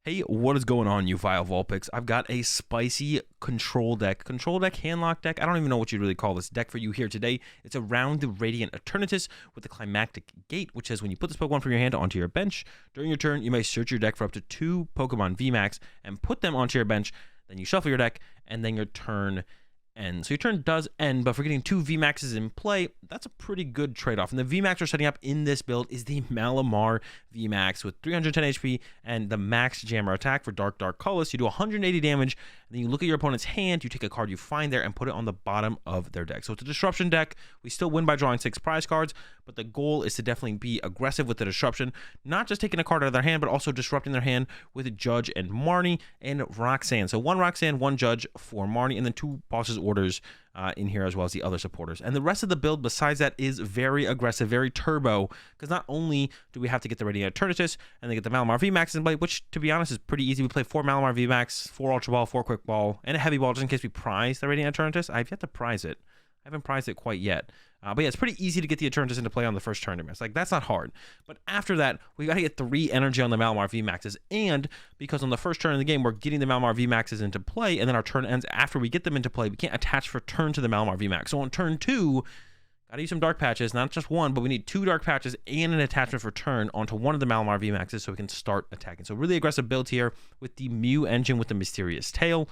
Hey, what is going on, you vile Vulpix? I've got a spicy control deck, handlock deck. I don't even know what you'd really call this deck for you here today. It's around the Radiant Eternatus with the Climactic Gate, which says when you put this Pokemon from your hand onto your bench, during your turn, you may search your deck for up to 2 Pokemon VMAX and put them onto your bench. Then you shuffle your deck, and then your turn ends. So your turn does end, but for getting 2 VMAXs in play, that's a pretty good trade-off. And the VMAX we're setting up in this build is the Malamar VMAX with 310 HP and the max jammer attack for Dark Colorless. You do 180 damage, and then you look at your opponent's hand, you take a card you find there and put it on the bottom of their deck. So it's a disruption deck. We still win by drawing 6 prize cards, but the goal is to definitely be aggressive with the disruption, not just taking a card out of their hand, but also disrupting their hand with Judge and Marnie and Roxanne. So 1 Roxanne, 1 Judge, 4 Marnie, and then 2 Boss's Orders in here, as well as the other supporters. And the rest of the build besides that is very aggressive, very turbo, because not only do we have to get the Radiant Eternatus and then get the Malamar VMAX in play, which to be honest is pretty easy. We play 4 Malamar VMAX, 4 Ultra Ball, 4 Quick Ball, and a Heavy Ball just in case we prize the Radiant Eternatus. I've yet to prize it. I haven't prized it quite yet. But yeah, it's pretty easy to get the Eternatus into play on the first turn. It's like, that's not hard. But after that, we got to get 3 energy on the Malamar VMAXs. And because on the first turn of the game, we're getting the Malamar VMAXs into play, and then our turn ends after we get them into play, we can't attach for turn to the Malamar VMAX. So on turn 2, got to use some Dark Patches, not just 1, but we need 2 Dark Patches and an attachment for turn onto one of the Malamar VMAXs so we can start attacking. So really aggressive build here with the Mew engine with the Mysterious Tail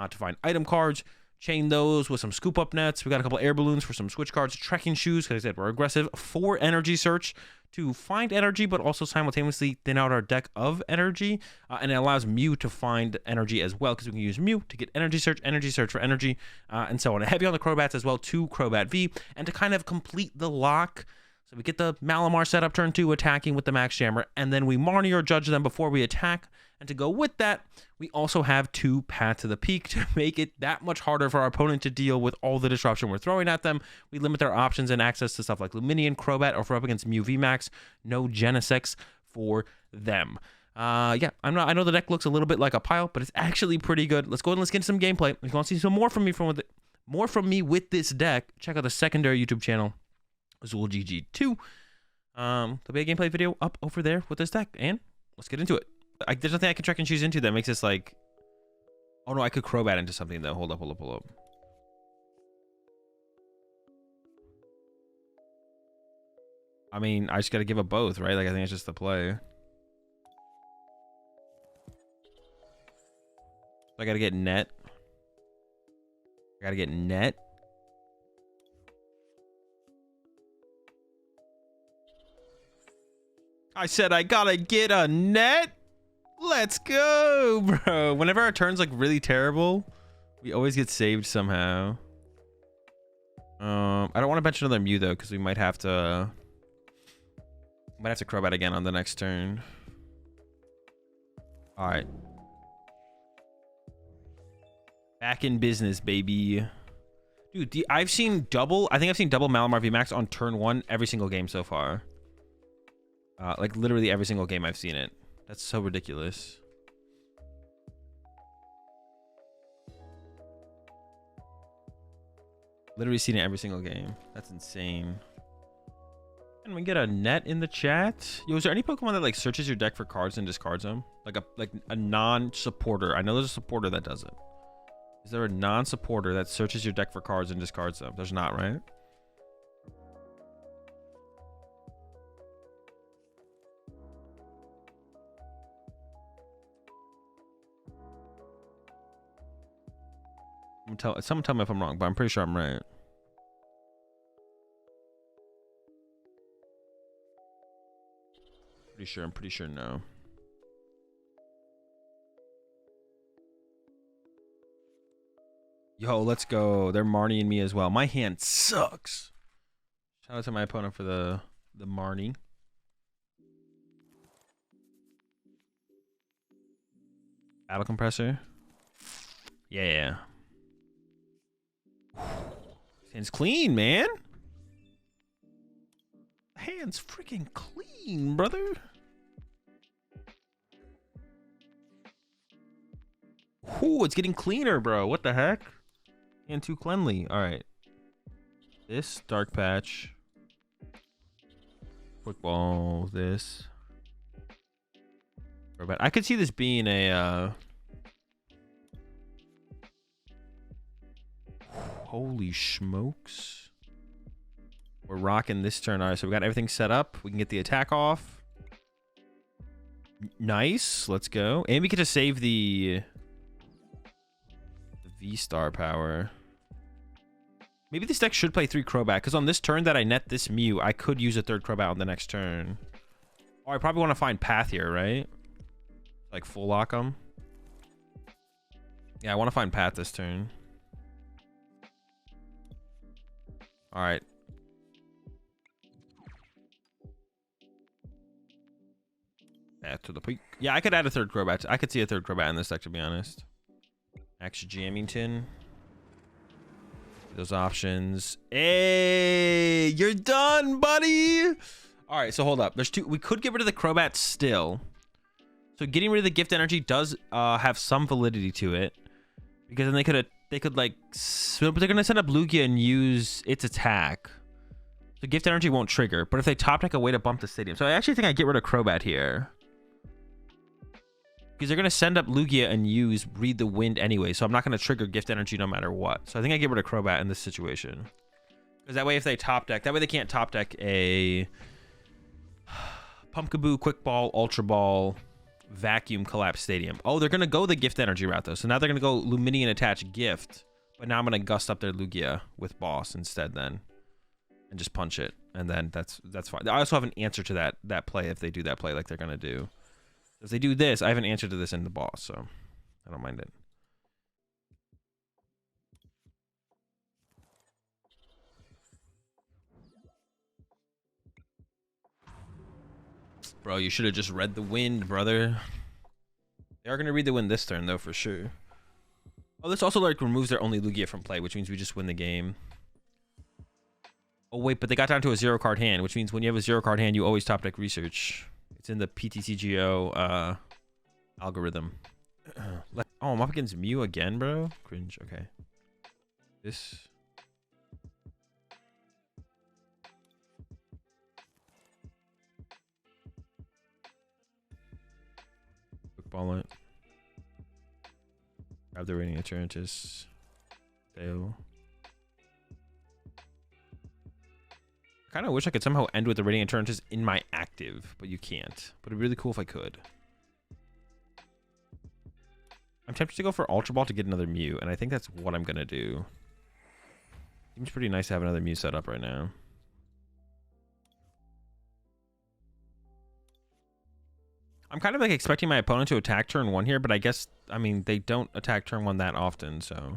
to find item cards. Chain those with some scoop up nets. We got a couple air balloons for some switch cards, trekking shoes, because I said we're aggressive. 4 energy search to find energy, but also simultaneously thin out our deck of energy. And it allows Mew to find energy as well, because we can use Mew to get energy search for energy, and so on. Heavy on the Crobats as well, 2 Crobat V, and to kind of complete the lock. So we get the Malamar set up turn 2 attacking with the Max Jammer, and then we Marnie or Judge them before we attack. And to go with that, we also have 2 Path to the Peak to make it that much harder for our opponent to deal with all the disruption we're throwing at them. We limit their options and access to stuff like Luminion, Crobat, or if we're up against Mew VMAX, no Genesect for them. Yeah, I know the deck looks a little bit like a pile, but it's actually pretty good. Let's go and let's get into some gameplay. If you want to see some more from me with this deck, check out the secondary YouTube channel, AzulGG 2. There'll be a gameplay video up over there with this deck, and let's get into it. There's nothing I can track and choose into that makes this like... Oh no, I could Crobat into something though. Hold up. I mean, I just gotta give up both, right? Like, I think it's just the play. I gotta get net. I said I gotta get a net. Let's go, bro. Whenever our turn's like really terrible, we always get saved somehow. I don't want to bench another Mew though, because we might have to Crobat again on the next turn. All right, back in business, baby. Dude, I've seen double. I think I've seen double Malamar VMAX on turn 1 every single game so far. Like literally every single game I've seen it. That's so ridiculous. Literally seen it every single game. That's insane. Can we get a net in the chat? Yo, is there any Pokemon that like searches your deck for cards and discards them? Like a non-supporter. I know there's a supporter that does it. Is there a non-supporter that searches your deck for cards and discards them? There's not, right? Someone tell me if I'm wrong, but I'm pretty sure I'm right. I'm pretty sure no. Yo, let's go. They're Marnie and me as well. My hand sucks. Shout out to my opponent for the Marnie. Battle compressor. Yeah. Hand's clean, man. Hand's freaking clean, brother. Ooh, it's getting cleaner, bro. What the heck? Hand too cleanly. All right. This Dark Patch. Quick Ball. This. Crobat. I could see this being a holy smokes. We're rocking this turn. All right, so we got everything set up. We can get the attack off. Nice. Let's go. And we get to save the V-Star power. Maybe this deck should play 3 Crobat, because on this turn that I net this Mew, I could use a 3rd Crobat on the next turn. Oh, I probably want to find Path here, right? Like full lock them. Yeah, I want to find Path this turn. All right. Path to the peak. Yeah, I could add a 3rd Crobat. I could see a 3rd Crobat in this deck, to be honest. Max Jammington. Those options. Hey, you're done, buddy. All right, so hold up. There's 2. We could get rid of the Crobat still. So getting rid of the gift energy does have some validity to it, because then they could like, but they're gonna send up Lugia and use its attack. So gift energy won't trigger. But if they top deck a way to bump the stadium, so I actually think I get rid of Crobat here. Because they're going to send up Lugia and use Read the Wind anyway. So I'm not going to trigger gift energy no matter what. So I think I get rid of Crobat in this situation. Because that way if they top deck, that way they can't top deck a Pumpkaboo, Quick Ball, Ultra Ball, Vacuum, Collapse Stadium. Oh, they're going to go the gift energy route though. So now they're going to go Luminian Attach Gift. But now I'm going to gust up their Lugia with Boss instead then. And just punch it. And then that's fine. I also have an answer to that play if they do that play like they're going to do. If they do this, I have an answer to this in the boss, so I don't mind it. Bro, you should have just read the wind, brother. They are going to read the wind this turn, though, for sure. Oh, this also like removes their only Lugia from play, which means we just win the game. Oh, wait, but they got down to a 0-card hand, which means when you have a 0-card hand, you always top deck Research. It's in the PTCGO algorithm. Oh, I'm up against Mew again, bro. Cringe. Okay. This. Quick ball it. Grab the Radiant Eternatus. Fail. I kind of wish I could somehow end with the Radiant Eternatus in my active, but you can't. But it'd be really cool if I could. I'm tempted to go for Ultra Ball to get another Mew, and I think that's what I'm going to do. Seems pretty nice to have another Mew set up right now. I'm kind of like expecting my opponent to attack turn 1 here, but I guess, I mean, they don't attack turn 1 that often, so.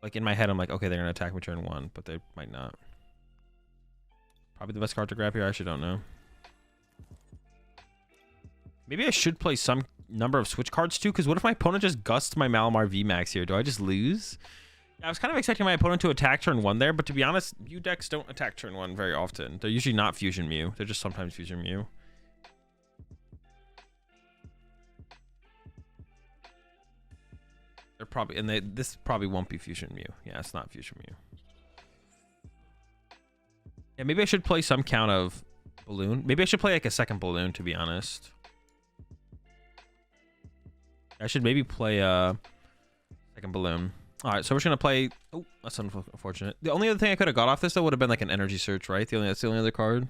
Like in my head, I'm like, okay, they're going to attack me turn 1, but they might not. Probably the best card to grab here. I actually don't know. Maybe I should play some number of switch cards too, because what if my opponent just gusts my Malamar VMAX here? Do I just lose? I was kind of expecting my opponent to attack turn 1 there, but to be honest, Mew decks don't attack turn 1 very often. They're usually not Fusion Mew. They're just sometimes Fusion Mew. They're probably, and this probably won't be Fusion Mew. Yeah, it's not Fusion Mew. Yeah, maybe I should play some count of Balloon. Maybe I should play like a second Balloon, to be honest. I should maybe play a second Balloon. All right, so we're just gonna play. Oh, that's unfortunate. The only other thing I could have got off this though would have been like an Energy Search, right? That's the only other card.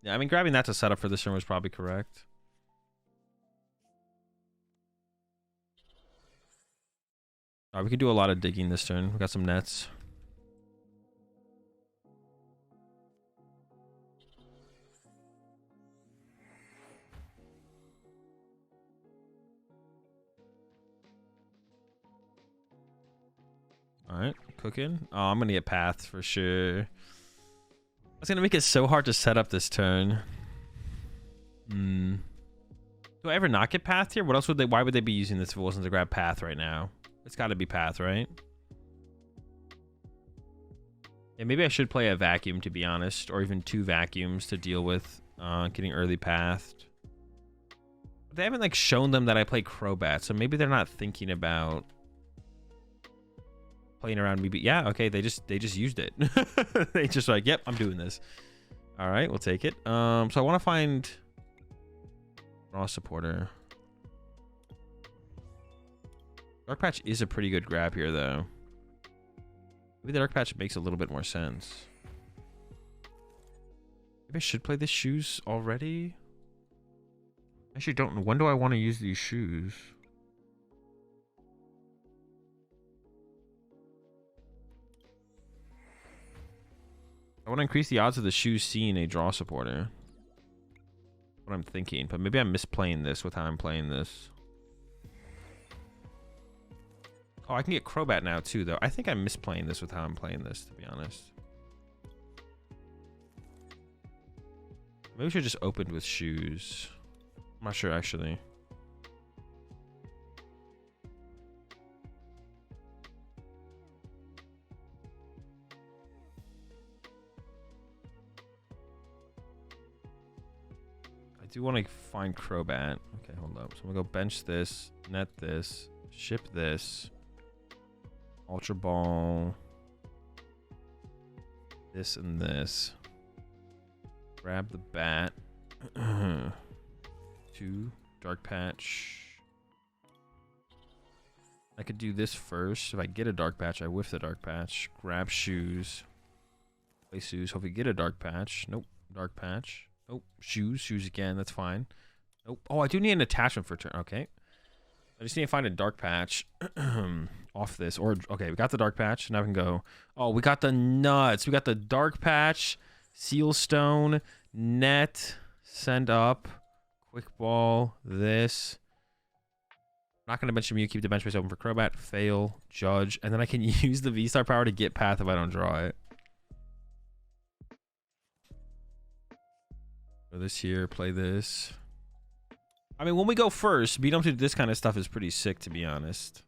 Yeah, I mean grabbing that to set up for this turn was probably correct. All right, we could do a lot of digging this turn. We got some nets. All right, cooking. Oh, I'm gonna get Path for sure. That's gonna make it so hard to set up this turn. Do I ever not get Path here? What else would they? Why would they be using this if it wasn't to grab Path right now? It's got to be Path, right? Yeah, maybe I should play a Vacuum, to be honest, or even 2 Vacuums to deal with getting early Pathed. But they haven't like shown them that I play Crobat, so maybe they're not thinking about playing around me. But yeah, okay, they just used it. They just like, yep, I'm doing this. All right, we'll take it. So I want to find Draw supporter. Dark Patch is a pretty good grab here, though. Maybe the Dark Patch makes a little bit more sense. Maybe I should play the shoes already? I actually don't know. When do I want to use these shoes? I want to increase the odds of the shoes seeing a draw supporter. What I'm thinking, but maybe I'm misplaying this with how I'm playing this. Oh, I can get Crobat now too, though. I think I'm misplaying this with how I'm playing this, to be honest. Maybe we should just open with shoes. I'm not sure, actually. I do want to find Crobat. Okay, hold up. So I'm gonna go bench this, net this, ship this, Ultra Ball, this and this. Grab the bat. 2 Dark Patch. I could do this first. If I get a Dark Patch, I whiff the Dark Patch. Grab shoes. Play shoes. Hopefully get a Dark Patch. Nope. Dark Patch. Nope. Shoes. Shoes again. That's fine. Nope. Oh, I do need an attachment for turn. Okay. I just need to find a Dark Patch off this. Or, okay, we got the Dark Patch. Now we can go. Oh, we got the nuts. We got the Dark Patch, Seal Stone, Net, Send Up, Quick Ball, this. Not going to bench Mew, keep the bench space open for Crobat, fail, judge, and then I can use the V-Star power to get Path if I don't draw it. Throw this here, play this. I mean, when we go first, beat them to this kind of stuff is pretty sick, to be honest.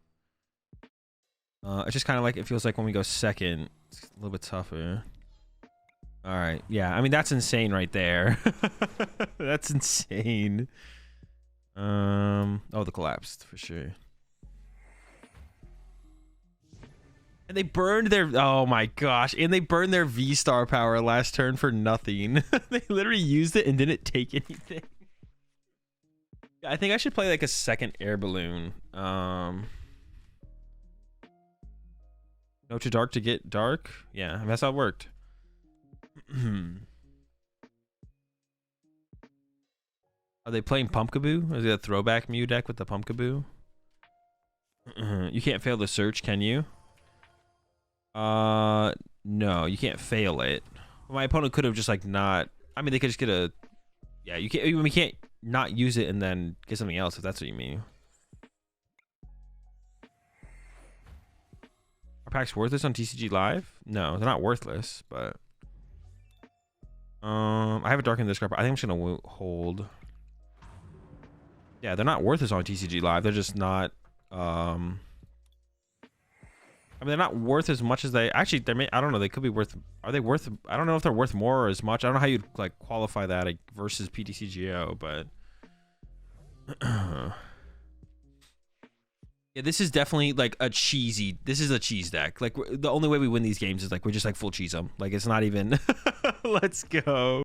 It's just kind of like, it feels like when we go second, it's a little bit tougher. All right, yeah, I mean, that's insane right there. That's insane. Oh, the collapsed for sure. And they burned their, oh my gosh, and they burned their V-Star power last turn for nothing. They literally used it and didn't take anything. I think I should play like a second air balloon. No to dark to get dark. Yeah, that's how it worked. Are they playing Pumpkaboo? Is it a throwback Mew deck with the Pumpkaboo? You can't fail the search, can you? No, you can't fail it. Well, my opponent could have just like not. I mean, they could just get a. Yeah, you can't. We can't not use it and then get something else if that's what you mean. Are packs worthless on TCG Live? No, they're not worthless, but I have a Dark in this card. I think I'm just gonna hold. Yeah, they're not worthless on TCG Live. They're just not. I mean, they're not worth as much as they actually. They may. I don't know. They could be worth. Are they worth? I don't know if they're worth more or as much. I don't know how you'd like qualify that like, versus PTCGO, but yeah, this is definitely like a cheesy. This is a cheese deck. Like the only way we win these games is like we just like full cheese them. Like it's not even. Let's go.